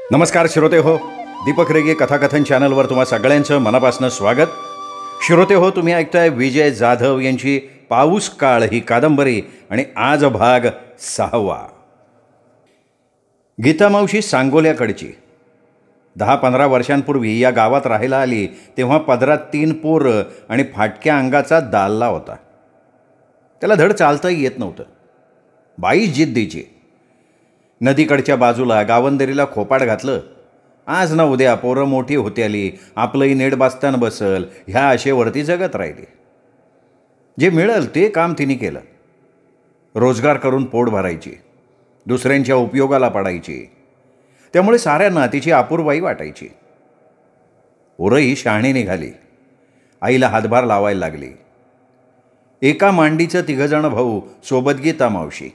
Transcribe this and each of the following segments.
नमस्कार श्रोते हो, दीपक रेगे कथाकथन चॅनलवर तुम्हा सगळ्यांचं मनापासून स्वागत. श्रोते हो, तुम्ही ऐकताय विजय जाधव यांची पाऊस काळ ही कादंबरी आणि आज भाग 6. गीतामावशी सांगोल्याकडची 10-15 वर्षांपूर्वी या गावात राहायला आली तेव्हा पदरात 3 पोरं आणि फाटक्या अंगाचा दाल्ला होता. त्याला धड चालताही येत नव्हतं. बाई जिद्दीची. नदीकडच्या बाजूला गावंदरीला खोपाड घातलं. आज ना उद्या पोरं मोठी होती आली, आपलंही नेट बास्तान बसल ह्या आशेवरती जगत राहिली. जे मिळेल ते काम तिने केलं. रोजगार करून पोट भरायची, दुसऱ्यांच्या उपयोगाला पडायची. त्यामुळे साऱ्यांना तिची अपूर्वाई वाटायची. पोरंही शहाणी निघाली. आईला हातभार लावायला लागली. एका मांडीचं 3 जण भाऊ, सोबत गीतामावशी.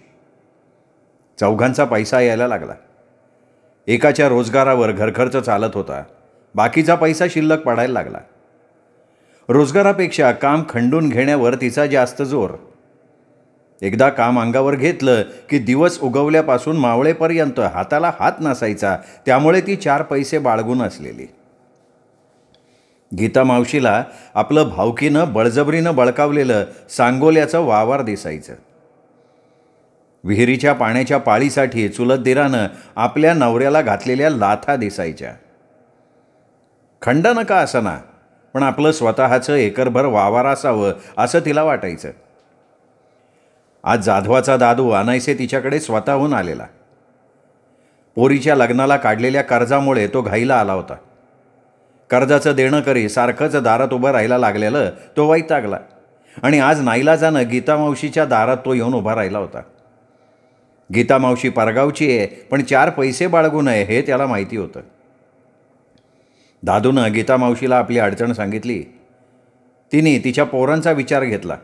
चौघांचा पैसा यायला लागला. एकाच्या रोजगारावर घरखर्च चालत होता. बाकीचा पैसा शिल्लक पडायला लागला. रोजगारापेक्षा काम खंडून घेण्यावर तिचा जास्त जोर. एकदा काम अंगावर घेतलं की दिवस उगवल्यापासून मावळेपर्यंत हाताला हात नसायचा. त्यामुळे ती 4 पैसे बाळगून असलेली. गीतामावशीला आपलं भावकीनं बळजबरीनं बळकावलेलं सांगोल्याचं वावर दिसायचं. विहिरीच्या पाण्याच्या पाळीसाठी चुलत दिरानं आपल्या नवऱ्याला घातलेल्या लाथा दिसायच्या. खंडन का असना, पण आपलं स्वतःचं एकरभर वावर असावं असं तिला वाटायचं. आज जाधवाचा दादू अनायसे तिच्याकडे स्वतःहून आलेला. पोरीच्या लग्नाला काढलेल्या कर्जामुळे तो घाईला आला होता. कर्जाचं देणं करी सारखंच दारात उभं राहायला लागलेलं तो वैतागला आणि आज नाईलाजानं गीतामावशीच्या दारात तो येऊन उभा राहिला होता. गीतामावशी परगावची आहे, पण 4 पैसे बाळगू नये हे त्याला माहिती होतं. दादूनं गीतामावशीला आपली अडचण सांगितली. तिने तिच्या पोरांचा विचार घेतला.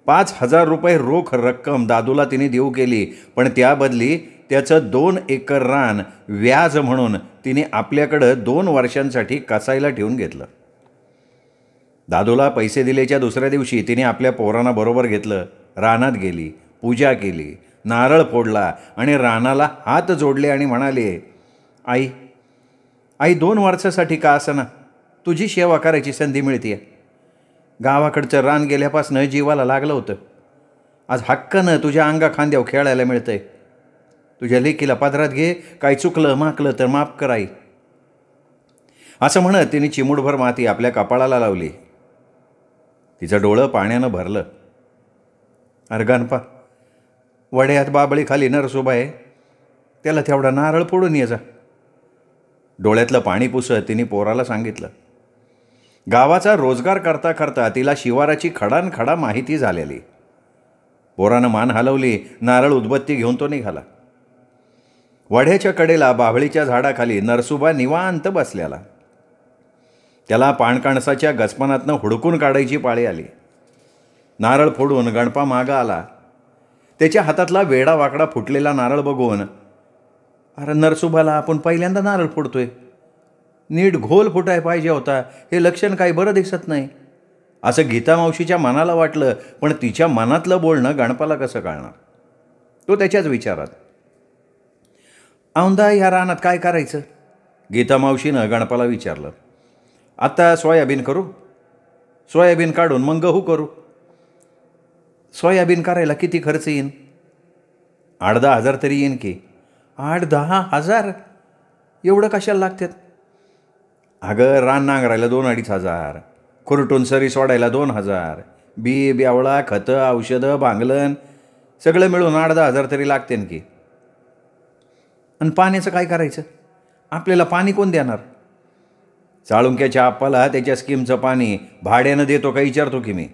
5,000 रुपये रोख रक्कम दादूला तिने देऊ केली, पण त्याबदली त्याचं 2 एकर रान व्याज म्हणून तिने आपल्याकडं 2 वर्षांसाठी कसायला ठेवून घेतलं. दादूला पैसे दिल्याच्या दुसऱ्या दिवशी तिने आपल्या पोरांना बरोबर घेतलं. रानात गेली, पूजा केली, नारळ फोडला आणि रानाला हात जोडले आणि म्हणाले, आई आई 2 वर्षासाठी का असना तुझी सेवा करायची संधी मिळते. गावाकडचं रान गेल्यापासनं जीवाला लागलं होतं. आज हक्कानं तुझ्या अंगा खांद्यावर खेळायला मिळतंय. तुझ्या लेकीला पदरात घे, काय चुकलं माकलं तर माफ कर आई. असं म्हणत तिने चिमूटभर माती आपल्या कपाळाला लावली. तिचं डोळं पाण्यानं भरलं. अर्गानपा वड्यात बाबळी खाली नरसोबा आहे, त्याला तेवढा नारळ फोडून ये जा. डोळ्यातलं पाणी पुसत तिने पोराला सांगितलं. गावाचा रोजगार करता करता तिला शिवाराची खडानखडा माहिती झालेली. पोरानं मान हलवली. नारळ उदबत्ती घेऊन तो निघाला. वड्याच्या कडेला बाभळीच्या झाडाखाली नरसोबा निवांत बसलेला. त्याला पाणकणसाच्या गचपणातनं हुडकून काढायची पाळी आली. नारळ फोडून गणपा मागं आला. त्याच्या हातातला वेडा वाकडा फुटलेला नारळ बघून, अरे नरसोबाला आपण पहिल्यांदा नारळ फोडतोय, नीट घोल फुटाय पाहिजे होता, हे लक्षण काही बरं दिसत नाही असं गीतामावशीच्या मनाला वाटलं. पण तिच्या मनातलं बोलणं गणपाला कसं कळणार? तो त्याच्याच विचारात. औंधा ह्या रानात काय करायचं? गीतामावशीनं गणपाला विचारलं. आता सोयाबीन करू, सोयाबीन काढून मग गहू करू. सोयाबीन करायला किती खर्च येईन? 8-10 हजार तरी येईन की. 8-10 हजार एवढं कशाला लागतात? अगं रान नांगरायला 2-2.5 हजार, खुरटून सरी सोडायला 2 हजार, बी ब्यावळा खतं औषधं भांगलन सगळं मिळून 8-10 हजार तरी लागते की. आणि पाण्याचं काय करायचं? आपल्याला पाणी कोण देणार? चाळुंक्याच्या आप्पाला त्याच्या स्कीमचं पाणी भाड्यानं देतो का विचारतो की मी.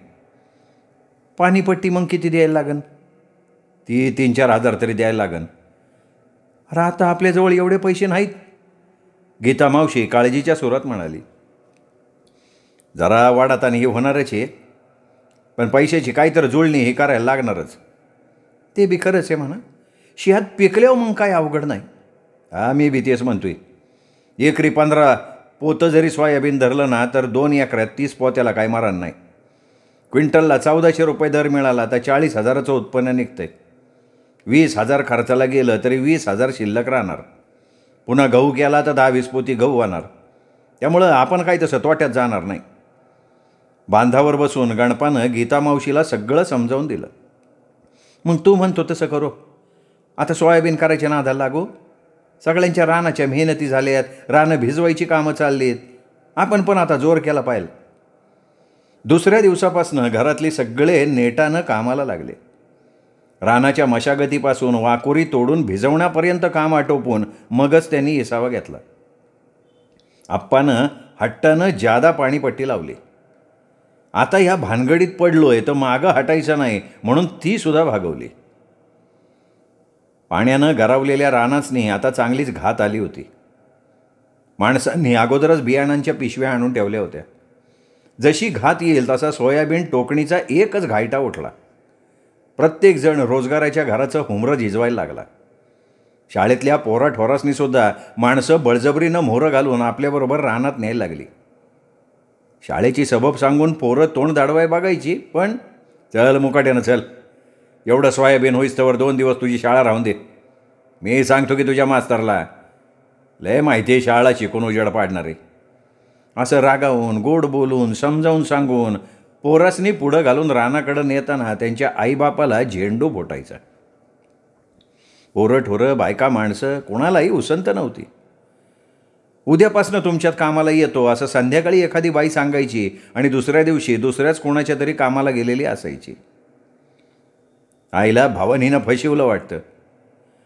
पाणीपट्टी मग किती द्यायला लागन? ती 3-4 हजार तरी द्यायला लागन. अरे आता आपल्याजवळ एवढे पैसे नाहीत, गीतामावशी काळजीच्या सुरात म्हणाली. जरा वाढातानी हे होणारच आहे, पण पैशाची काहीतरी जुळणी हे करायला लागणारच. ते बी खरंच आहे म्हणा. शिहात पिकल्यावर मग काय अवघड नाही. हा मी बी तेच म्हणतोय. एकरी 15 पोतं जरी सोयाबीन धरलं ना तर 2 एकरात 30 पोत्याला काय मारण नाही. क्विंटलला 1400 रुपये दर मिळाला तर 40 हजाराचं उत्पन्न निघतंय. 20 हजार खर्चाला गेलं तरी 20 हजार शिल्लक राहणार. पुन्हा गहू केला तर 10-20 पोती गहू होणार. त्यामुळं आपण काही तसं तोट्यात जाणार नाही. बांधावर बसून गणपानं गीतामावशीला सगळं समजावून दिलं. मग तू म्हणतो तसं करू. आता सोयाबीन करायच्या नादाला लागू. सगळ्यांच्या रानाच्या मेहनती झाल्यात, रानं भिजवायची कामं चाललीत. आपण पण आता जोर केला पाहिजे. दुसऱ्या दिवसापासून घरातली सगळे नेटानं कामाला लागले. रानाच्या मशागतीपासून वाकुरी तोडून भिजवण्यापर्यंत काम आटोपून मगच त्यांनी विसावा घेतला. आप्पानं हट्टानं जादा पाणीपट्टी लावली. आता ह्या भानगडीत पडलोय तर मागं हटायचं नाही म्हणून ती सुद्धा भागवली. पाण्यानं गरावलेल्या रानाचनी आता चांगलीच घात आली होती. माणसांनी अगोदरच बियाणांच्या पिशव्या आणून ठेवल्या होत्या. जशी घात येईल तसा सोयाबीन टोकणीचा एकच घायटा उठला. प्रत्येकजण रोजगाराच्या घराचं हुमरं झिजवायला लागला. शाळेतल्या पोराठोरासनी सुद्धा माणसं बळजबरीनं मोहरं घालून आपल्याबरोबर रानात न्यायला लागली. शाळेची सबब सांगून पोरं तोंड दाडवाय बघायची, पण चल मुकाट्यानं चल, एवढं सोयाबीन होईस तर 2 दिवस तुझी शाळा राहून दे. मी सांगतो की तुझ्या मास्तरला लय माहिती आहे शाळा शिकून उजेड पाडणारे. असं रागावून गोड बोलून समजावून सांगून पोरासनी पुढं घालून रानाकडं नेताना त्यांच्या आईबापाला झेंडू फुटायचा. पोरं ठोरं बायका माणसं कोणालाही उसंत नव्हती. उद्यापासनं तुमच्यात कामाला येतो असं संध्याकाळी एखादी बाई सांगायची आणि दुसऱ्या दिवशी दुसऱ्याच कोणाच्या तरी कामाला गेलेली असायची. आईला भावनीनं फसवलं वाटतं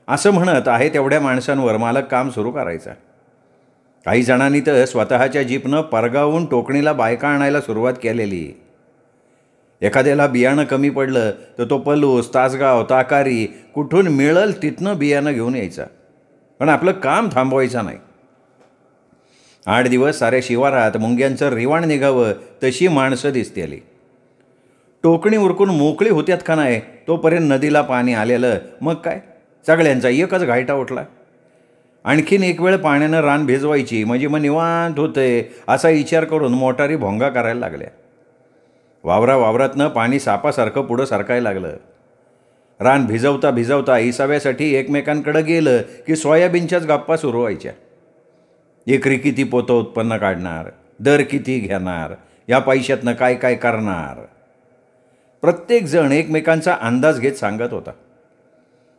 असं म्हणत आहे तेवढ्या माणसांवर मालक काम सुरू करायचा. काही जणांनी तर स्वतःच्या जीपनं परगावून टोकणीला बायका आणायला सुरुवात केलेली. एखाद्याला बियाणं कमी पडलं तर तो पलूस, तासगाव, ताकारी कुठून मिळल तिथनं बियाणं घेऊन यायचा, पण आपलं काम थांबवायचं नाही. 8 दिवस साऱ्या शिवारात मुंग्यांचं रिवाण निघावं तशी माणसं दिसती आली. टोकणी उरकून मोकळी होत्यात का नाही तोपर्यंत नदीला पाणी आलेलं. मग काय सगळ्यांचा एकच घायटा उठला. आणखीन एक वेळ पाण्यानं रान भिजवायची म्हणजे मग निवांत होतंय असा विचार करून मोटारी भोंगा करायला लागल्या. वावरातनं पाणी सापासारखं पुढं सरकायला लागलं. रान भिजवता भिजवता इसाव्यासाठी एकमेकांकडं गेलं की सोयाबीनच्याच गप्पा सुरू व्हायच्या. एकरी किती पोतं उत्पन्न काढणार, दर किती घेणार, या पैशातनं काय काय करणार. प्रत्येकजण एकमेकांचा अंदाज घेत सांगत होता.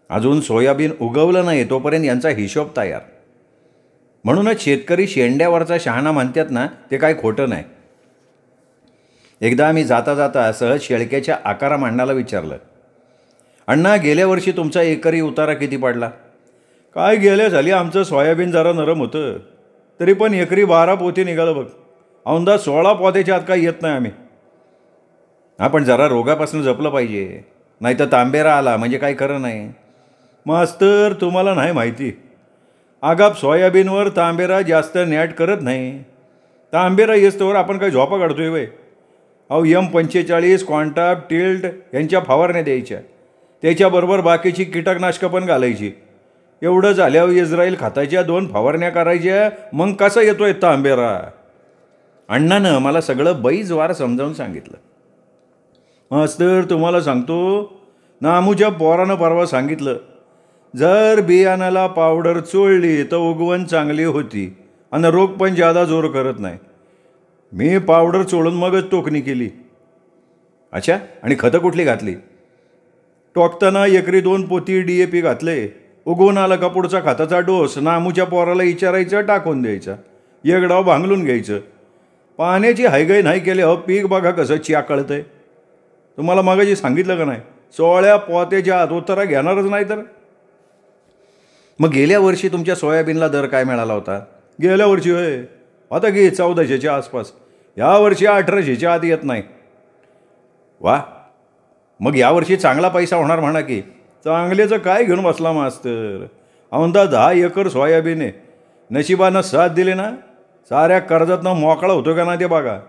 अजून सोयाबीन उगवलं नाही तोपर्यंत यांचा हिशोब तयार. म्हणूनच शेतकरी शेंड्यावरचा शहाणा म्हणतात ना, ते काय खोटं नाही. एकदा आम्ही जाता जाता सहज शेळक्याच्या आकारामांडाला विचारलं, अण्णा गेल्या वर्षी तुमचा एकरी उतारा किती पडला? काय गेल्या झाली आमचं सोयाबीन जरा नरम होतं, तरी पण एकरी 12 पोती निघालं बघ. औंदा 16 पोत्याच्या आत काय येत नाही आम्ही. आपण जरा रोगापासून जपलं पाहिजे, नाही तर तांबेरा आला म्हणजे काय खरं नाही. मास्तर तुम्हाला नाही माहिती, आगाप सोयाबीनवर तांबेरा जास्त नॅट करत नाही. तांबेरा येस्तोवर आपण काय झोपा काढतोय वय. अहो M45 क्वांटाप टिल्ट यांच्या फवारण्या द्यायच्या, त्याच्याबरोबर बाकीची कीटकनाशकं पण घालायची. एवढं झाल्यावर इस्रायल खताच्या 2 फवारण्या करायच्या, मग कसं येतोय तांबेरा. अण्णानं मला सगळं बैजवार समजावून सांगितलं. मास्तर तुम्हाला सांगतो, नामूच्या पोरानं परवा सांगितलं, जर बियाणाला पावडर चोळली तर उगवण चांगली होती आणि रोग पण जादा जोर करत नाही. मी पावडर चोळून मगच टोकणी केली. अच्छा, आणि खतं कुठली घातली? टोकताना एकरी 2 पोती DAP घातले. उगवून आला का पुढचा खताचा डोस नामूच्या पोराला विचारायचं, टाकून द्यायचा. एक डाव भांगलून घ्यायचं. पाण्याची हायगाई नाही केली हो, पीक बघा कसं चियाकळतंय. तुम्हाला मगाशी सांगितलं का नाही, 16 पोत्याच्या आत उतारा घेणारच नाही तर. मग गेल्या वर्षी तुमच्या सोयाबीनला दर काय मिळाला होता? गेल्या वर्षी होय, आता घे 1400च्या आसपास. यावर्षी 1800च्या आत येत नाही. वा, मग यावर्षी चांगला पैसा होणार म्हणा की. चांगल्याचं काय घेऊन बसला मास्तर. औंदा 10 एकर सोयाबीन आहे. नशिबानं साथ दिली ना, साऱ्या कर्जातनं मोकळा होतो का ना ते बघा.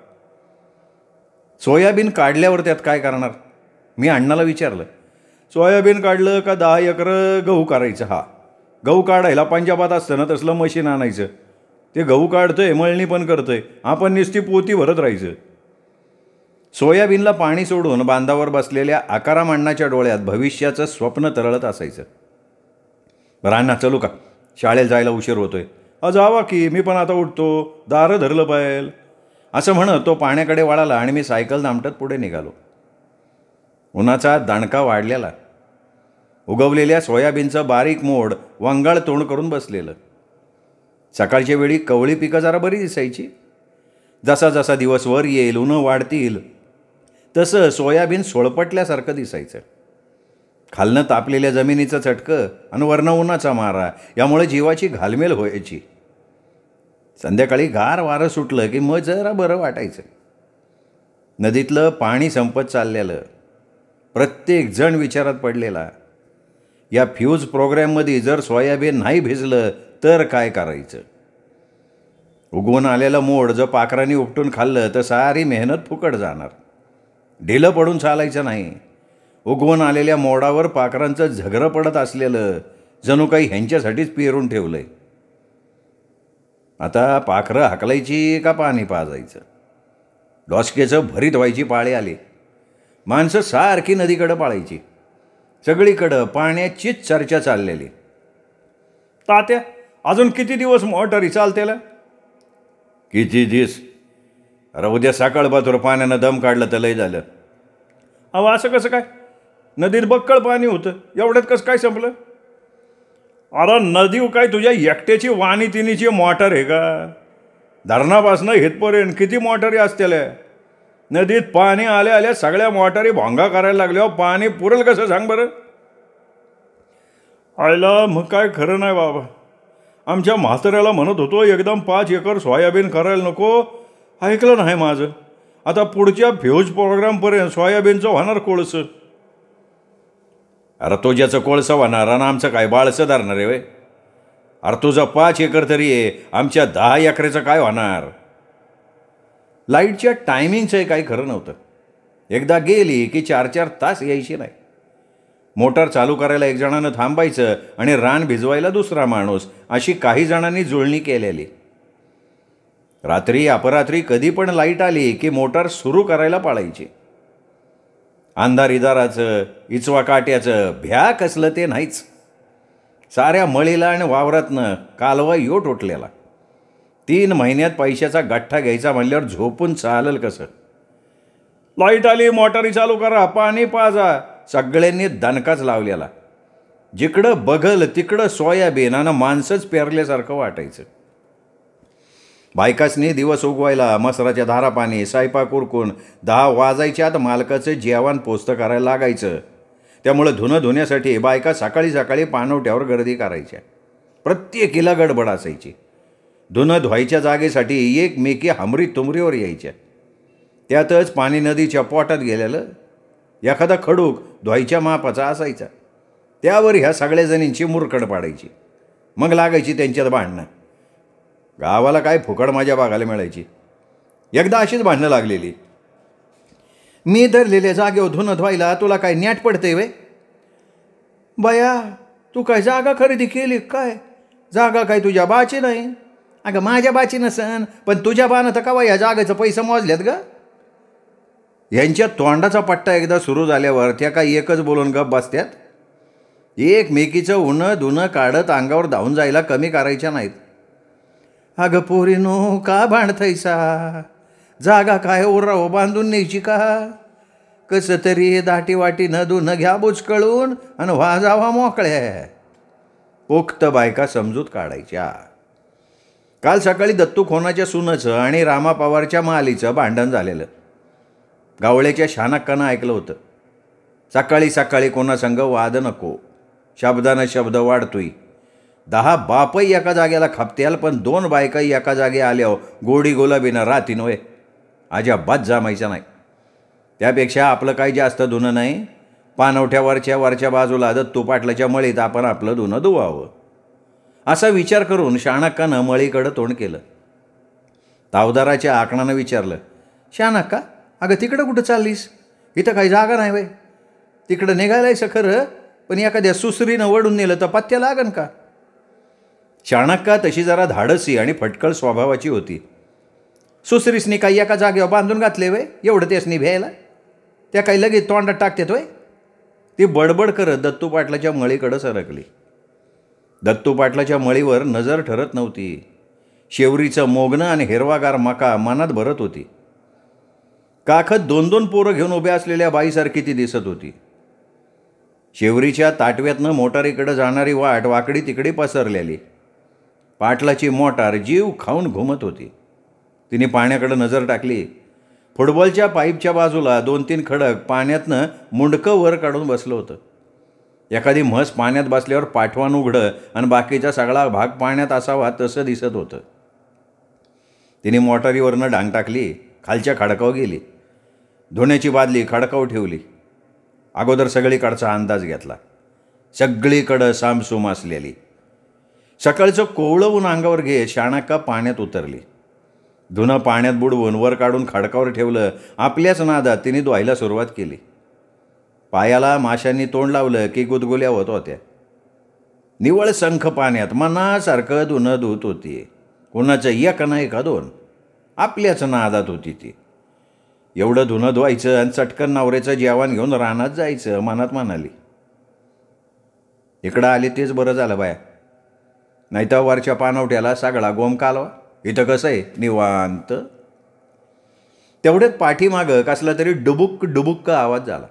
सोयाबीन काढल्यावर त्यात काय करणार? मी अण्णाला विचारलं. सोयाबीन काढलं का 10 एकर गहू करायचं. हा, गहू काढायला पंजाबात असतं ना तसलं मशीन आणायचं. ते गहू काढतंय, मळणी पण करतंय, आपण नुसती पोती भरत राहायचं. सोयाबीनला पाणी सोडून बांधावर बसलेल्या आकारामांडाच्या डोळ्यात भविष्याचं स्वप्न तरळत असायचं. बरं अण्णा चलू का, शाळेला जायला उशीर होतोय. जावा की, मी पण आता उठतो, दारं धरलं पाहिजे असं म्हणत तो पाण्याकडे वळाला आणि मी सायकल दामटत पुढे निघालो. उन्हाचा दणका वाढलेला. उगवलेल्या सोयाबीनचं बारीक मोड वंगाळ तोंड करून बसलेलं. सकाळच्या वेळी कवळी पिकं जरा बरी दिसायची. जसा जसा दिवस वर येईल, उन्हं वाढतील, तसं सोयाबीन सोळपटल्यासारखं दिसायचं. खालनं तापलेल्या जमिनीचं चटकं आणि वरनं उन्हाचा मारा यामुळे जीवाची घालमेल व्हायची. संध्याकाळी गार वारं सुटलं की मग जरा बरं वाटायचं. नदीतलं पाणी संपत चाललेलं. प्रत्येक जण विचारात पडलेला, या फ्यूज प्रोग्रॅममध्ये जर सोयाबीन नाही भिजलं तर काय करायचं. उगवून आलेलं मोड जर पाखरांनी उपटून खाल्लं तर सारी मेहनत फुकट जाणार. ढिलं पडून चालायचं नाही. उगवून आलेल्या मोडावर पाखरांचं झगरं पडत असलेलं जणू काही ह्यांच्यासाठीच पेरून ठेवलं आहे. आता पाखरं हाकलायची का पाणी पाजायचं, डोसक्याचं भरीत व्हायची पाळी आली. माणसं सारखी नदीकडं पाळायची. सगळीकडं पाण्याचीच चर्चा चाललेली. तात्या, अजून किती दिवस मोटारी चालतेला? किती दिवस? अरे उद्या सकाळ बाजूर पाण्यानं दम काढलं तर लय झालं. असं कसं काय? नदीत बक्कळ पाणी होतं, एवढ्यात कसं काय संपलं? अरे नदी काय तुझ्या एकट्याची वाणी तिनीची मोटार आहे का? धरणापासनं हेतपर्यंत किती मोटारी असतेल्या. नदीत पाणी आल्या आल्या सगळ्या मोटारी भोंगा करायला लागल्यावर पाणी पुरेल कसं सांग बरं? आयला मग काय खरं नाही बाबा. आमच्या म्हाताऱ्याला म्हणत होतो एकदम 5 एकर सोयाबीन करायला नको, ऐकलं नाही माझं. आता पुढच्या फ्यूज प्रोग्रामपर्यंत सोयाबीनचं होणार कोळसं. अरे तुझ्याचं कोळसं होणार आणि आमचं काय बाळसं धरणार आहे वे? अरे तुझं 5 एकर तरी आहे, आमच्या 10 एकराचं काय होणार? लाईटच्या टायमिंगचं काही खरं नव्हतं. एकदा गेली की 4-4 तास यायची नाही. मोटार चालू करायला एक जणानं थांबायचं आणि रान भिजवायला दुसरा माणूस, अशी काही जणांनी जुळणी केलेली. रात्री अपरात्री कधी पण लाईट आली की मोटार सुरू करायला पाळायची. अंधार इदाराचं, इचवा काट्याचं भ्या कसलं ते नाहीच. साऱ्या मळीला आणि वावरातनं कालवा योट उठलेला. 3 महिन्यात पैशाचा गठ्ठा घ्यायचा म्हणल्यावर झोपून चालेल कसं? लाईट आली, मोटारी चालू करा, पाणी पाजा, सगळ्यांनी दणकाच लावलेला. जिकडं बघल तिकडं सोयाबीन आणि माणसंच पेरल्यासारखं वाटायचं. बायकासनी दिवस उगवायला मसराच्या धारा पाणी स्वयंपाक उरकून 10 वाजायच्या आत मालकाचं जेवण पोस्त करायला लागायचं. त्यामुळं धुणं धुण्यासाठी बायका सकाळी सकाळी पाणवठ्यावर गर्दी करायच्या. प्रत्येकीला गडबड असायची. धुणं धुवायच्या जागेसाठी एकमेकी हमरी तुमरीवर यायच्या. त्यातच पाणी नदीच्या पोटात गेलेलं. एखादा खडूक धुवायच्या मापाचा असायचा. त्यावर ह्या सगळ्या जणींची मुरकड पाडायची. मग लागायची त्यांच्यात भांडणं. गावाला काय फुकट माझ्या बघायला मिळायची. एकदा अशीच भांडणं लागलेली. मी धरलेल्या जागेवर धुणं धुवायला तुला काय न्याट पडते वे? बया, तू काय जागा खरेदी केली काय? जागा काय तुझ्या बाची नाही? अगं माझ्या बाची नसन, पण तुझ्या बानं तर कवा या जागेचं पैसे मोजल्यात ग? यांच्या तोंडाचा पट्टा एकदा सुरू झाल्यावर त्या काय एकच बोलून गप बसत्यात. एकमेकीचं उन्हं धुणं काढत अंगावर धावून जायला कमी करायच्या नाहीत. अगं पोरीनो, का भांडथैसा? जागा काय उराव बांधून न्यायची का? कसं तरी दाटी वाटीनं धुणं घ्या बुचकळून आणि व्हा जावा मोकळ्या. पोक्त बायका समजूत काढायच्या. काल सकाळी दत्तू खोनाच्या सुनाचं आणि रामा पवारच्या मालीचं भांडण झालेलं. गावळ्याच्या शानाक्कानं ऐकलं होतं. सकाळी सकाळी कोणासंग वाद नको, शब्दानं शब्द वाढतोय. 10 बापही एका जागेला खपत्याल, पण 2 बायकाही एका जागे आल्यावर गोडी गुलाबीनं राहतीन वय. अजिबात जमायचं नाही. त्यापेक्षा आपलं काही जास्त धुणं नाही, पाणवठ्यावरच्या वरच्या बाजूला दत्तू पाटलाच्या मळीत आपण आपलं धुणं धुवावं, असा विचार करून शानाक्कानं मळीकडं तोंड केलं. तावदाराच्या आकणानं विचारलं, शानाक्का, अगं तिकडं कुठं चाललीस? इथं काही जागा नाही वय. तिकडं निघायलायचं खरं, पण एखाद्या सुसरीनं वडून नेलं तर पत्त्या लागन का? शानाक्का तशी जरा धाडसी आणि फटकळ स्वभावाची होती. सुसरीसनी काही एका जागेवर बांधून घातले वय एवढं त्यासनी भ्यायला? त्या काही लगेच तोंडात टाकतात वय? ती बडबड करत दत्तू पाटलाच्या मळीकडं सरकली. दत्तू पाटलाच्या मळीवर नजर ठरत नव्हती. शेवरीचं मोगणं आणि हिरवागार मका मनात भरत होती. काखत 2-2 पोरं घेऊन उभ्या असलेल्या बाईसारखी ती दिसत होती. शेवरीच्या ताटव्यातनं मोटारीकडे जाणारी वाट वाकडी तिकडी पसरलेली. पाटलाची मोटार जीव खाऊन घुमत होती. तिने पाण्याकडे नजर टाकली. फुटबॉलच्या पाईपच्या बाजूला 2-3 खडक पाण्यातनं मुंडकं वर काढून बसलं होतं. एखादी म्हस पाण्यात बसल्यावर पाठवान उघडं आणि बाकीचा सगळा भाग पाण्यात असावा तसं दिसत होतं. तिने मोटारीवरनं डांग टाकली. खालच्या खडकावर गेली. धुण्याची बादली खडकावर ठेवली. अगोदर सगळीकडचा अंदाज घेतला. सगळीकडं सामसूम असलेली. सकाळचं कोवळं ऊन अंगावर घेत शाणक्का पाण्यात उतरली. धुणं पाण्यात बुडवून वर काढून खडकावर ठेवलं. आपल्याच नादात तिने धुवायला सुरुवात केली. पायाला माशांनी तोंड लावलं की गुदगुल्या होत होत्या. निवळ संख पाण्यात मनासारखं धुणं धुत होती. कोणाचं एक नाही का 2. आपल्याच नादात होती ती. एवढं धुणं धुवायचं आणि चटकन नवऱ्याचं जेवण घेऊन रानात जायचं मनात म्हणाली. इकडं आले तेच बरं झालं बाया. नाहीतर वरच्या पानवट्याला सगळा गोम कालवा. इथं कसं आहे निवांत. तेवढ्यात पाठीमागं कसला तरी डुबुक डुबुक्क आवाज झाला.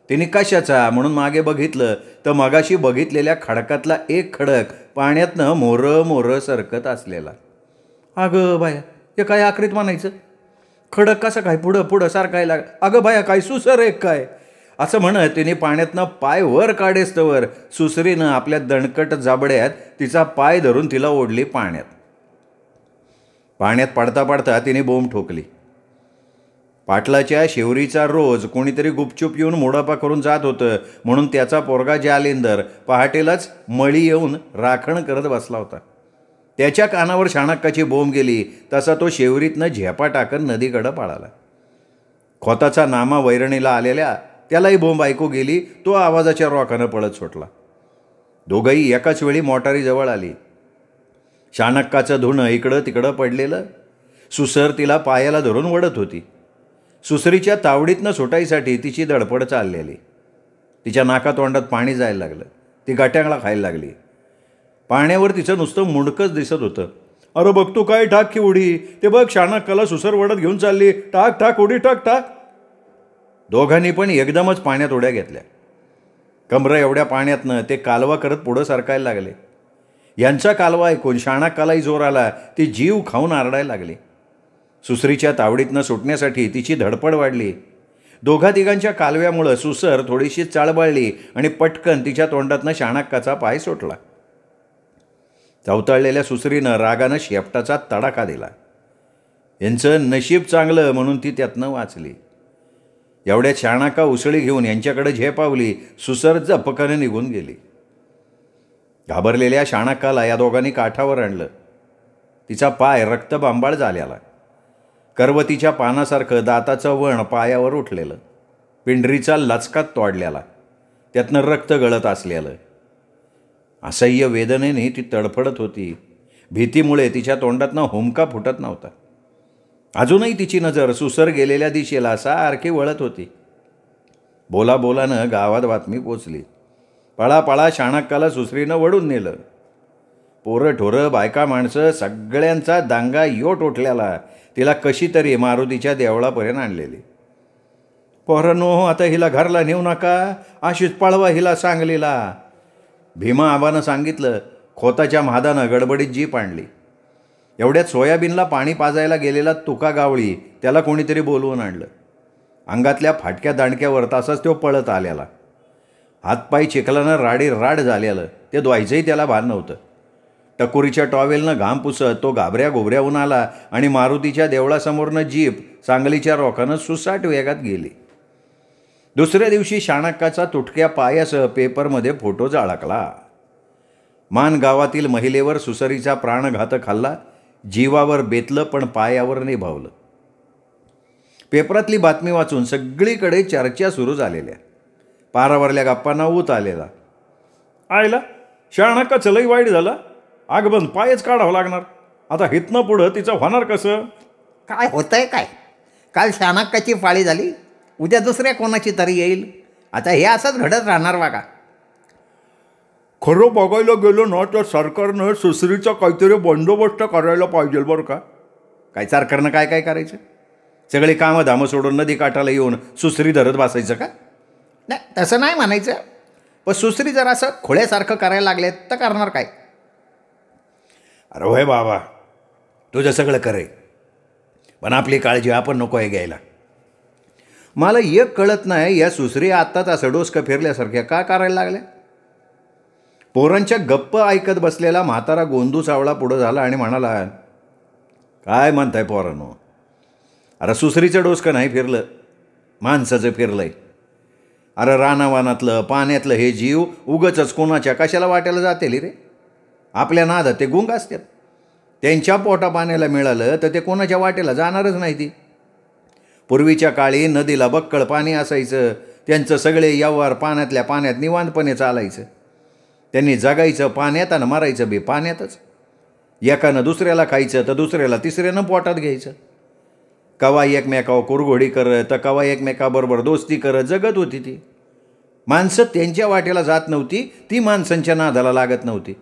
तिने कशाचा म्हणून मागे बघितलं तर मगाशी बघितलेल्या खडकातला एक खडक पाण्यातनं मोरं मोरं सरकत असलेला. अगं बाया, हे काय आखरीत म्हणायचं. खडक कसं काय पुढं पुढं सारखायला. अगं बाया, काय सुसर एक काय. असं म्हणत तिने पाण्यातनं पाय वर काढेस्तवर सुसरीनं आपल्या दणकट जाबड्यात तिचा पाय धरून तिला ओढली पाण्यात. पाण्यात पडता पडता तिने बोंब ठोकली. पाटलाच्या शेवरीचा रोज कोणीतरी गुपचूप येऊन मोडापा करून जात होतं म्हणून त्याचा पोरगा जालिंदर पहाटेलाच मळी येऊन राखण करत बसला होता. त्याच्या कानावर शाणक्काची बोंब गेली तसा तो शेवरीतनं झेपा टाकत नदीकडं पळाला. खोताचा नामा वैरणीला आलेल्या त्यालाही बोंब ऐकू गेली. तो आवाजाच्या रॉकानं पळत सुटला. दोघंही एकाच वेळी मोटारीजवळ आली. शाणक्काचं धुणं इकडं तिकडं पडलेलं. सुसर तिला पायाला धरून वडत होती. सुसरीच्या तावडीतनं सुटायसाठी तिची धडपड चाललेली. तिच्या नाकातोंडात पाणी जायला लागलं. ती गाट्यांगळा खायला लागली. पाण्यावर तिचं नुसतं मुंडकंच दिसत होतं. अरे बघतो काय, टाक की उडी. ते बघ शाणक्काला सुसर वडत घेऊन चालली. टाक टाक उडी टाक टाक. दोघांनी पण एकदमच पाण्यात उड्या घेतल्या. कमरं एवढ्या पाण्यातनं ते कालवा करत पुढं सरकायला लागले. यांचा कालवा ऐकून शाणक्कालाही जोर आला. ती जीव खाऊन आरडायला लागली. सुसरीच्या तावडीतनं सुटण्यासाठी तिची धडपड वाढली. दोघा तिघांच्या कालव्यामुळं सुसर थोडीशी चाळबळली आणि पटकन तिच्या तोंडातनं शाणक्काचा पाय सुटला. चवताळलेल्या सुसरीनं रागानं शेपटाचा तडाखा दिला. यांचं नशीब चांगलं म्हणून ती त्यातनं वाचली. एवढ्यात शाणक्का उसळी घेऊन यांच्याकडे झेपावली. सुसर झपकानं निघून गेली. घाबरलेल्या शाणक्काला या दोघांनी काठावर आणलं. तिचा पाय रक्तबांबाळ झालेला. करवतीच्या पानासारखं दाताचं वण पायावर उठलेलं. पिंढरीचा लचकात तोडलेला. त्यातनं रक्त गळत असलेलं. असह्य वेदनेने ती तडफडत होती. भीतीमुळे तिच्या तोंडातनं हुंका फुटत नव्हता. अजूनही तिची नजर सुसर गेलेल्या दिशेला सारखी वळत होती. बोलाबोलानं गावात बातमी पोचली. पळापळा शाणक्काला सुसरीनं वडून नेलं. पोरं ठोरं बायका माणसं सगळ्यांचा दांगा योट उठल्याला. तिला कशी तरी मारुतीच्या देवळापर्यंत आणलेली. पोरांनो, आता हिला घरला नेऊ नका. अशीच पळवा हिला सांगलीला. भीमा आबानं सांगितलं. खोताच्या म्हादानं गडबडीत जीप आणली. एवढ्यात सोयाबीनला पाणी पाजायला गेलेला तुका गावळी त्याला कोणीतरी बोलवून आणलं. अंगातल्या फाटक्या दांडक्यावर तसाच तो पळत आलेला. हातपाय चिखलानं राडी राड झालेलं. ते धुवायचंही त्याला भान नव्हतं. टकुरीच्या टॉवेलनं घाम पुसत तो घाबऱ्या गोबऱ्याहून आला आणि मारुतीच्या देवळासमोरनं जीप सांगलीच्या रोखानं सुसाट वेगात गेली. दुसऱ्या दिवशी शाणक्काचा तुटक्या पायासह पेपरमध्ये फोटो झळकला. मान गावातील महिलेवर सुसरीचा प्राणघातक हल्ला. जीवावर बेतलं पण पायावर निभावलं. पेपरातली बातमी वाचून सगळीकडे चर्चा सुरू झालेल्या. पारावरल्या गप्पांना ऊत आलेला. आयला, शाणक्काचं लई वाईट झालं. आगबंद पायच काढावं लागणार. आता हितनं पुढं तिचं होणार कसं. काय होतंय काय. काल शाणक्काची पाळी झाली. उद्या दुसऱ्या कोणाची तरी येईल. आता हे असंच घडत राहणार बघा. खरं बघायला गेलो ना तर सरकारनं सुसरीचा काहीतरी बंदोबस्त करायला पाहिजे बरं का. काय सरकारनं काय काय करायचं? सगळे कामं धामं सोडून नदी काठाला येऊन सुसरी धरत बसायचं का? नाही तसं नाही म्हणायचं, पण सुसरी जर असं खोळ्यासारखं करायला लागले तर करणार काय? अरे होय बाबा, तुझं सगळं करे, पण आपली काळजी आपण नको आहे घ्यायला. मला एक कळत नाही, या सुसरी आत्ताच असं डोसकं फिरल्यासारख्या का करायला लागल्या? पोरांच्या गप्प ऐकत बसलेला म्हातारा गोंदू सावळा पुढं झाला आणि म्हणाला, काय म्हणताय पोरांनो? अरे सुसरीचं डोसकं नाही फिरलं, माणसाचं फिरलंय. अरे रानावानातलं पाण्यातलं हे जीव उगचच कोणाच्या कशाला वाट्याला जातेली रे? आपल्या नादात ते गुंग असतात. त्यांच्या पोटा पाण्याला मिळालं तर ते कोणाच्या वाटेला जाणारच नाही. ती पूर्वीच्या काळी नदीला बक्कळ पाणी असायचं, त्यांचं सगळे व्यवहार पाण्यातल्या पाण्यात निवांतपणे चालायचं. त्यांनी जगायचं पाण्यात आणि मरायचं बी पाण्यातच. एकानं दुसऱ्याला खायचं तर दुसऱ्याला तिसऱ्यानं पोटात घ्यायचं. कवा एकमेकावर कुरघोडी करत तर कवा एकमेकाबरोबर दोस्ती करत जगत होती ती. माणसं त्यांच्या वाटेला जात नव्हती, ती माणसांच्या नादाला लागत नव्हती.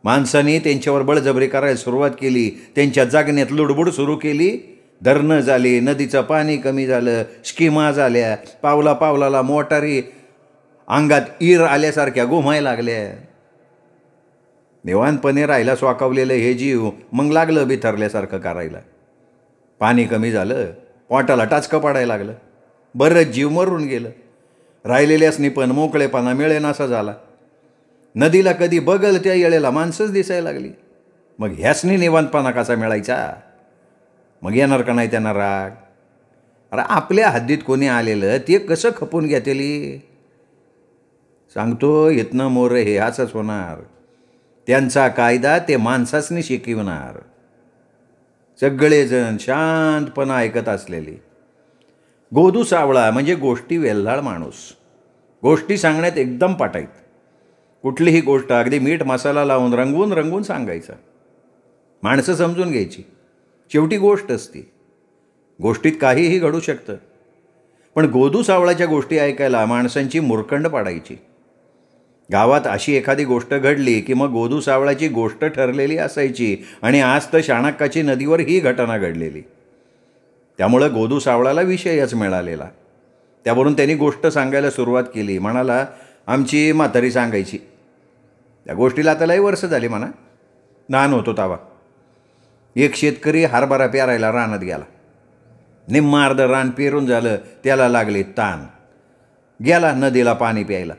माणसांनी त्यांच्यावर बळजबरी करायला सुरुवात केली, त्यांच्या जगण्यात लुडबुड सुरू केली. धरणं झाली, नदीचं पाणी कमी झालं, स्कीमा झाल्या, पावला पावलाला मोटारी अंगात ईर आल्यासारख्या घुमायला लागल्या. निवांतपणे राहायला स्वाकावलेलं हे जीव मग लागलं बिथरल्यासारखं करायला. पाणी कमी झालं, पोटाला टाचकं पडायला लागलं, बरंच जीव मरून गेलं. राहिलेल्यासनी पण मोकळेपणा मिळेनासा झाला. नदीला कधी बगल त्या येळेला माणसंच दिसायला लागली. मग ह्यासनी निवांतपणा कसा मिळायचा? मग येणार का नाही त्यांना राग? अरे आपल्या हद्दीत कोणी आलेलं ते कसं खपून घेतेली? सांगतो, इथनं मोर हे असंच होणार. त्यांचा कायदा ते माणसासनी शिकविणार. सगळेजण शांतपणा ऐकत असलेली. गोदू सावळा म्हणजे गोष्टी वेल्हाळ माणूस. गोष्टी सांगण्यात एकदम पाटाईत. कुठलीही गोष्ट अगदी मीठ मसाला लावून रंगवून रंगवून सांगायचा. माणसं समजून घ्यायची. शेवटी गोष्ट असती, गोष्टीत काहीही घडू शकतं. पण गोदू सावळाच्या गोष्टी ऐकायला माणसांची मुरकंड पाडायची. गावात अशी एखादी गोष्ट घडली की मग गोदू सावळाची गोष्ट ठरलेली असायची. आणि आज तर शाणक्काची नदीवर ही घटना घडलेली. त्यामुळं गोदू सावळाला विषयच मिळालेला. त्यावरून त्यांनी गोष्ट सांगायला सुरुवात केली. म्हणाला, आमची म्हातारी सांगायची. त्या गोष्टीला आता लई वर्ष झाली म्हणा. लहान होतो तावा. एक शेतकरी हरभरा पेरायला रानात गेला. निम्मा अर्ध रान पेरून झालं, त्याला लागले ताण. गेला नदीला पाणी प्यायला.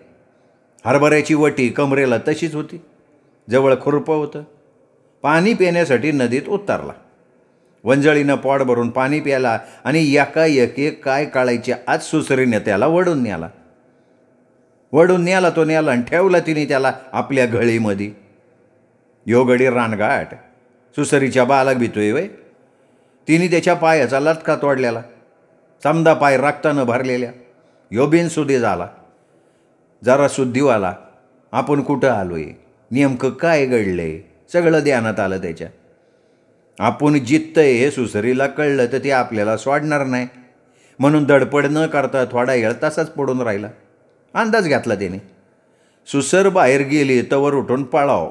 हरभऱ्याची वटी कमरेला तशीच होती, जवळ खुरपं होतं. पाणी पिण्यासाठी नदीत उतरला. वंजळीनं पोट भरून पाणी प्यायला आणि एकाएकी काय काळायचे आज सुसरीने त्याला वडून न्याला. तो न्याला आणि ठेवला तिने त्याला आपल्या घळीमध्ये. योगडी रानगाठ सुसरीच्या बालाक भीतोय वय. तिने त्याच्या पायाचा लटका तोडलेला, समदा पाय रक्तानं भरलेल्या. यो बिनसुदी झाला. जरा शुद्धीवाला, आपण कुठं आलोय, नेमकं काय घडलंय, सगळं ध्यानात आलं त्याच्या. आपण जिततंय हे सुसरीला कळलं तर ते आपल्याला सोडणार नाही. म्हणून धडपड न करता थोडा वेळ तसाच पडून राहिला. अंदाज घातला त्याने. सुसर बाहेर गेली तवर उठून पळाव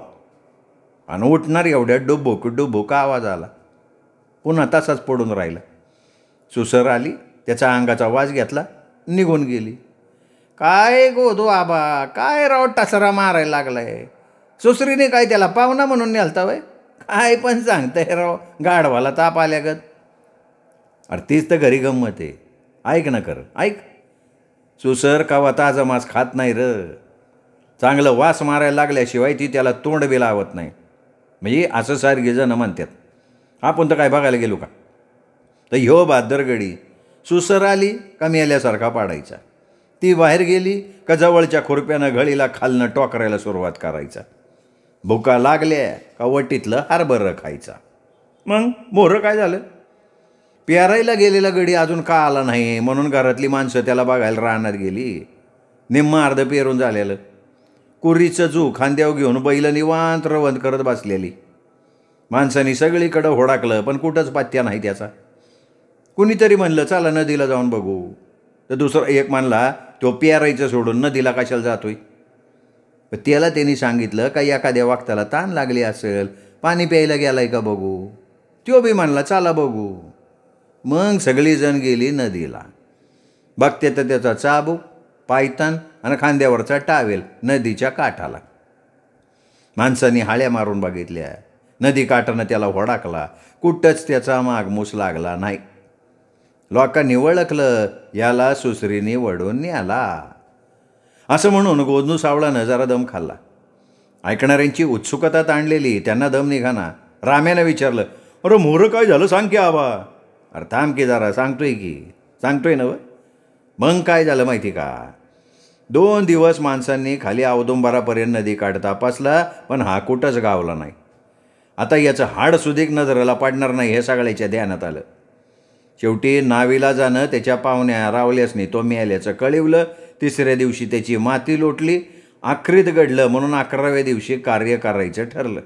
आणि उठणार एवढ्या डुबुक आवाज आला. पुन्हा तसाच पडून राहिला. सुसर आली, त्याचा अंगाचा वास घेतला, निघून गेली. काय गोदू आबा, काय राव टसरा मारायला लागलाय? सुसरीने काय त्याला पाहुणा म्हणून नेलता वय? काय पण सांगताय राव, गाढवाला ताप आल्यागत. अरे तीच तर घरी गंमत आहे. ऐक ना कर, ऐक. सुसर कावा ताजा मांस खात नाही र. चांगलं वास मारायला लागल्याशिवाय ती त्याला तोंड बी लावत नाही. म्हणजे असं सारखी जण म्हणतात. आपण तर काय बघायला गेलो का? तर ह्यो बादरगडी सुसर आली का मेल्यासारखा पाडायचा. ती बाहेर गेली का जवळच्या खुरप्यानं घळीला खालनं टोकरायला सुरुवात करायचा. भुका लागल्या का वटीतलं हरभरं खायचा. मग मोहरं काय झालं? पेरायला गेलेला गडी अजून का आला नाही म्हणून घरातली माणसं त्याला बघायला रानात गेली. निम्मा अर्ध पेरून झालेलं. कुरीचं जू खांद्यावर घेऊन बैल निवांत रवंत करत बसलेली. माणसांनी सगळीकडं होडाकलं पण कुठंच पत्त्या नाही त्याचा. कुणीतरी म्हणलं चला नदीला जाऊन बघू. तर दुसरा एक म्हणला तो पेरायचं सोडून नदीला कशाला जातोय. त्याला त्यांनी सांगितलं का एखाद्या वक्ताला ताण लागली असेल, पाणी प्यायला गेलाय का बघू. त्यो बी म्हणला चला बघू. मग सगळीजण गेली नदीला. बघते तर त्याचा चाबूक, पायतान आणि खांद्यावरचा टावेल नदीच्या काठाला. माणसांनी हाळ्या मारून बघितल्या. नदी काठानं त्याला होडाकला. कुठंच त्याचा मागमूस लागला नाही. लोकांनी ओळखलं, याला सुसरीने वडून न्याला. असं म्हणून गोदनू सावळानं जरा दम खाल्ला. ऐकणाऱ्यांची उत्सुकता ताणलेली, त्यांना दम निघाना. राम्यानं विचारलं, अरे मोरं काय झालं सांग की आबा. अरे थांब की जरा, सांगतोय ना. मग काय झालं माहिती का. 2 दिवस माणसांनी खाली औदुंबरापर्यंत नदी काठ तपासला, पण हा कुठंच गावला नाही. आता याचं हाड सुधीक नजरेला पडणार नाही हे सगळ्याच्या ध्यानात आलं. शेवटी नावीलाजानं त्याच्या पाहुण्या रावल्यासनी तो मिळाल्याचं कळवलं. 3ऱ्या दिवशी त्याची माती लोटली. आखरीत घडलं म्हणून 11व्या दिवशी कार्य करायचं ठरलं.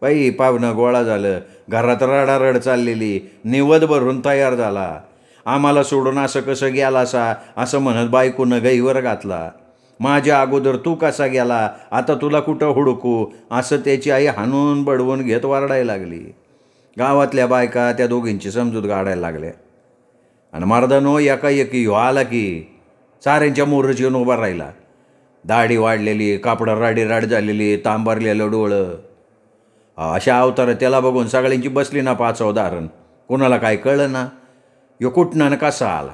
बाई पाहुणं गोळा झालं. घरात रडारड चाललेली. निवद भरून तयार झाला. आम्हाला सोडून असं कसं गेलासा असं म्हणत बायकोनं गईवर घातला. माझ्या अगोदर तू कसा गेला, आता तुला कुठं हुडकू असं त्याची आई हाणून बडवून घेत वारडायला लागली. गावातल्या बायका त्या दोघींची समजूत गाडायला लागल्या. आणि मर्दानो एकाएकी ह्यो आला की साऱ्यांच्या मोरच येऊन उभा राहिला. दाढी वाढलेली, कापडं राडीराड झालेली, तांबारलेलं डोळं. अशा अवतार त्याला बघून सगळ्यांची बसली ना पाचव दारण. कोणाला काय कळलं ना यो कुठनं कसा आला.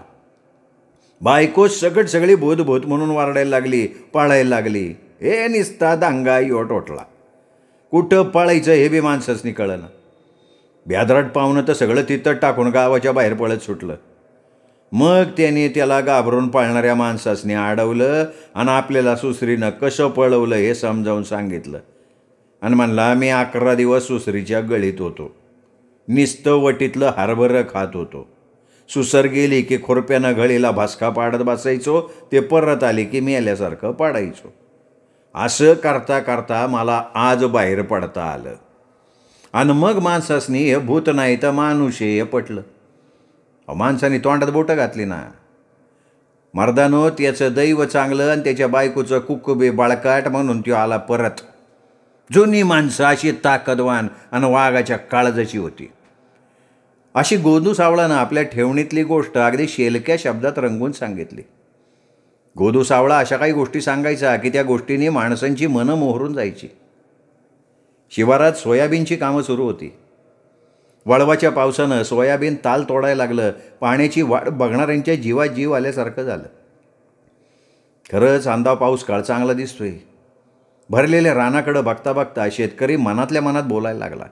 बायको सगळी भूत म्हणून वारडायला लागली, पाळायला लागली. हे निस्ता दांगा यो टोटला. कुठं पळायचं हे बी माणसाच कळलं ना. ब्यादराट पाहुणं तर सगळं तिथं टाकून गावाच्या बाहेर पळत सुटलं. मग त्याने त्याला घाबरून पळणाऱ्या माणसासनी अडवलं आणि आपल्याला सुसरीनं कसं पळवलं हे समजावून सांगितलं. आणि म्हणला मी 11 दिवस सुसरीच्या गळीत होतो. निस्तं वटीतलं हरभरं खात होतो. सुसर गेली की खुरप्यानं गळीला भासका पाडत बसायचो. ते परत आली की मेल्यासारखं पाडायचो. असं करता करता मला आज बाहेर पडता आलं. आणि मग माणसासनी हे भूत नाही तर माणूस हे पटलं. माणसाने तोंडात बोटं घातली ना. मर्दानो त्याचं दैव चांगलं आणि त्याच्या बायकोचं कुक्कुबे बळकाट म्हणून तो आला परत. जुनी माणसं अशी ताकदवान आणि वाघाच्या काळजाची होती. अशी गोदू सावळानं आपल्या ठेवणीतली गोष्ट अगदी शेलक्या शब्दात रंगवून सांगितली. गोदू सावळा अशा काही गोष्टी सांगायचा की त्या गोष्टींनी माणसांची मनं मोहरून जायची. शिवारात सोयाबीनची कामं सुरू होती. वळवाच्या पावसानं सोयाबीन ताल तोडायला लागलं. पाण्याची वाट बघणाऱ्यांच्या जीवात जीव आल्यासारखं झालं. खरंच अंदाव पाऊस काळ चांगला दिसतोय. भरलेल्या रानाकडं बघता बघता शेतकरी मनातल्या मनात बोलायला लागला.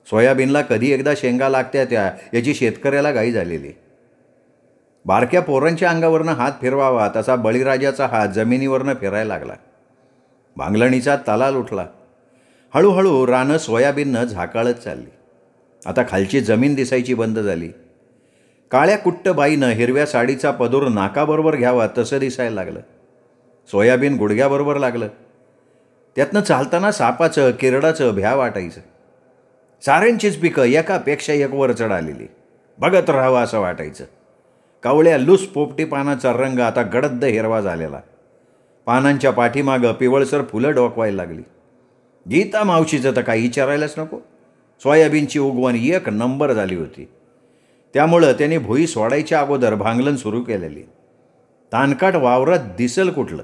सोयाबीनला कधी एकदा शेंगा लागत्या त्या याची शेतकऱ्याला घाई झालेली. बारक्या पोरांच्या अंगावरनं हात फिरवावा तसा बळीराजाचा हात जमिनीवरनं फिरायला लागला. भांगलणीचा तलाल उठला. हळूहळू रानं सोयाबीननं झाकाळत चालली. आता खालची जमीन दिसायची बंद झाली. काळ्या कुट्ट बाईनं हिरव्या साडीचा पदूर नाकाबरोबर घ्यावा तसं दिसायला लागलं. सोयाबीन गुडघ्याबरोबर लागलं. त्यातनं चालताना सापाचं किरडाचं भ्या वाटायचं. साऱ्यांचीच पिकं एकापेक्षा एक वर चढालेली. बघत राहावं असं वाटायचं. कावळ्या लूस पोपटी पानाचा रंग आता गडद हिरवा झालेला. पानांच्या पाठीमागं पिवळसर फुलं डोकवायला लागली. गीता मावशीचं तर काही विचारायलाच नको. सोयाबीनची उगवण 1 नंबर झाली होती. त्यामुळं त्याने भुई सोडायच्या अगोदर भांगलन सुरू केलेली. तानकाट वावरात दिसल कुठलं.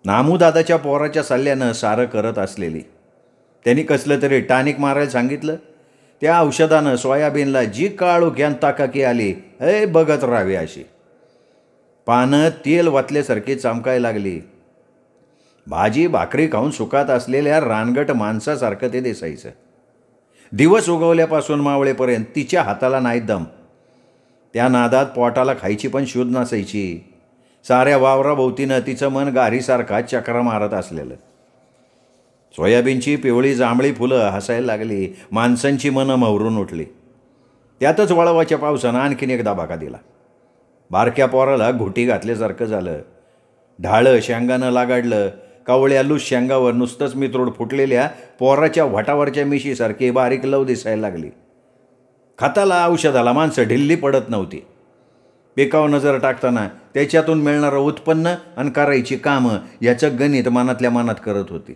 नामूदादाच्या पोराच्या सल्ल्यानं सारं करत असलेली. त्यांनी कसलं तरी टॉनिक मारायला सांगितलं. त्या औषधानं सोयाबीनला जी काळोख ताकाकी आली हे बघत राहावी अशी. पानं तेल वातल्यासारखी चमकायला लागली. भाजी भाकरी खाऊन सुखात असलेल्या रानगट माणसासारखं ते दिसायचं. दिवस उगवल्यापासून मावळेपर्यंत तिच्या हाताला नाही दम. त्या नादात पोटाला खायची पण शोध नसायची. साऱ्या वावराभोवतीनं तिचं मन गारीसारखा चक्र मारत असलेलं. सोयाबीनची पिवळी जांभळी फुलं हसायला लागली. माणसांची मनं मवरून उठली. त्यातच वळवाच्या पावसानं आणखीन एक दाबाका दिला. बारक्या पोराला घुटी घातल्यासारखं झालं. ढाळं शेंगानं लागाडलं. कावळ्या लूस शेंगावर नुसतंच मित्रोड फुटलेल्या पोराच्या व्हाटावरच्या मिशीसारखी बारीक लव दिसायला लागली. खताला औषधाला माणसं ढिल्ली पडत नव्हती. पिकावर नजर टाकताना त्याच्यातून मिळणारं उत्पन्न आणि करायची कामं याचं गणित मनातल्या मनात करत होती.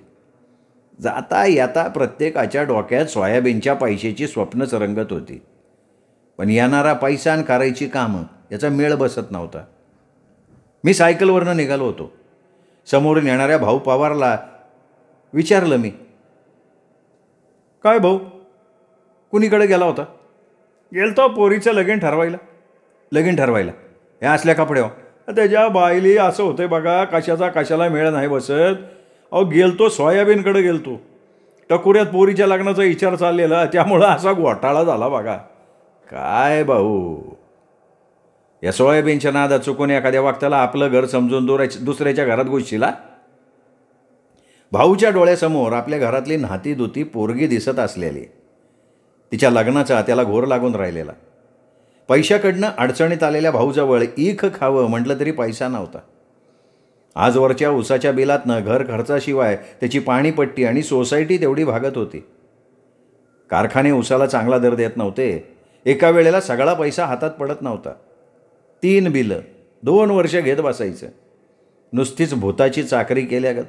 जाता येता प्रत्येकाच्या डोक्यात सोयाबीनच्या पैशाची स्वप्नच रंगत होती. पण येणारा पैसा आणि करायची कामं याचा मेळ बसत नव्हता. मी सायकलवरनं निघालो होतो. समोरून येणाऱ्या भाऊ पवारला विचारलं मी, काय भाऊ, कुणीकडे गेला होता? गेलतो पोरीचं लगीन ठरवायला. लगीन ठरवायला हे असल्या कपड्यावर? त्याच्या बाईली असं होतंय बघा, कशाचा कशाला मेळ नाही बसत. अहो गेलतो सोयाबीनकडे गेलतो. टकुऱ्यात पोरीच्या लग्नाचा विचार चाललेला, त्यामुळं असा घोटाळा झाला बघा. काय भाऊ, या सोयाबीनच्या नादात चुकून एखाद्या वक्ताला आपलं घर समजून दुसऱ्याच्या घरात घुसशीला? भाऊच्या डोळ्यासमोर आपल्या घरातली नाती दुती पोरगी दिसत असलेली, तिच्या लग्नाचा त्याला घोर लागून राहिलेला. पैशाकडनं अडचणीत आलेल्या भाऊजवळ ईख खावं म्हटलं तरी पैसा नव्हता. आजवरच्या उसाच्या बिलातनं घर खर्चाशिवाय त्याची पाणीपट्टी आणि सोसायटी तेवढी भागत होती. कारखाने उसाला चांगला दर देत नव्हते. एका वेळेला सगळा पैसा हातात पडत नव्हता. 3 बिलं 2 वर्ष घेत बसायचं, नुसतीच भूताची चाकरी केल्यागत.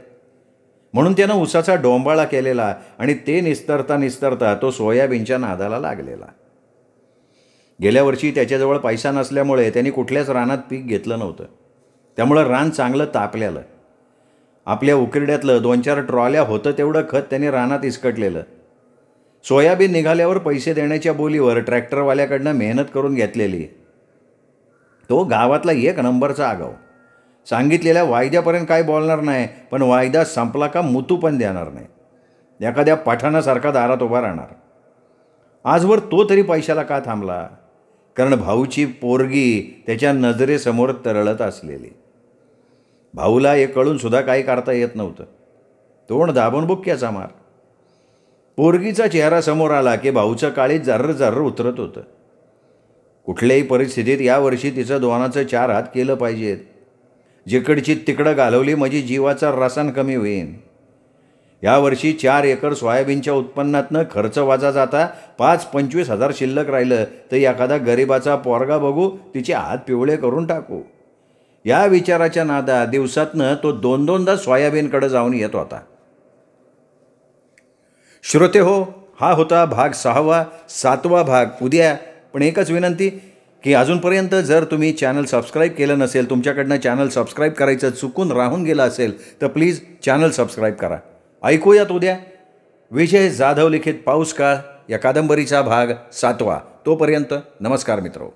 म्हणून त्यानं उसाचा डोंबाळा केलेला आणि ते निस्तरता निस्तरता तो सोयाबीनच्या नादाला लागलेला. गेल्या वर्षी त्याच्याजवळ पैसा नसल्यामुळे त्यांनी कुठल्याच रानात पीक घेतलं नव्हतं. त्यामुळं रान चांगलं तापलेलं. आपल्या उकिरड्यातलं 2-4 ट्रॉल्या होतं तेवढं खत त्यांनी रानात इसकटलेलं. सोयाबीन निघाल्यावर पैसे देण्याच्या बोलीवर ट्रॅक्टरवाल्याकडनं मेहनत करून घेतलेली. तो गावातला 1 नंबरचा आगाऊ. सांगितलेल्या वायद्यापर्यंत काय बोलणार नाही, पण वायदा संपला का मुतू पण देणार नाही. एखाद्या पठाणासारखा दारात उभा राहणार. आजवर तो तरी पैशाला का थांबला? कारण भाऊची पोरगी त्याच्या नजरेसमोर तरळत असलेली. भाऊला हे कळूनसुद्धा काही करता येत नव्हतं. तोंड दाबून बुक्क्याचा मार. पोरगीचा चेहरा समोर आला की भाऊचं काळीज जर्र जर्र उतरत होतं. कुठल्याही परिस्थितीत यावर्षी तिचं 2चे 4 हात केलं पाहिजेत. जिकडची तिकडं घालवली म्हणजे जीवाचा रसान कमी होईन. यावर्षी 4 एकर सोयाबीनच्या उत्पन्नातनं खर्च वाजा जाता 5-25 हजार शिल्लक राहिलं तर एखादा गरिबाचा पोरगा बघू, तिचे हात पिवळे करून टाकू. या विचाराच्या नादात दिवसातनं तो 2-2दा सोयाबीनकडे जाऊन येत होता. श्रोते हो, हा होता भाग 6वा. 7वा भाग उद्या. पण एकच विनंती की अजूनपर्यंत जर तुम्ही चॅनल सबस्क्राईब केलं नसेल, तुमच्याकडनं चॅनल सबस्क्राईब करायचं चुकून राहून गेलं असेल तर प्लीज चॅनल सबस्क्राईब करा. ऐकूयात उद्या विजय जाधव लिखित पाऊस काळ या कादंबरीचा भाग 7वा. तोपर्यंत नमस्कार मित्रो.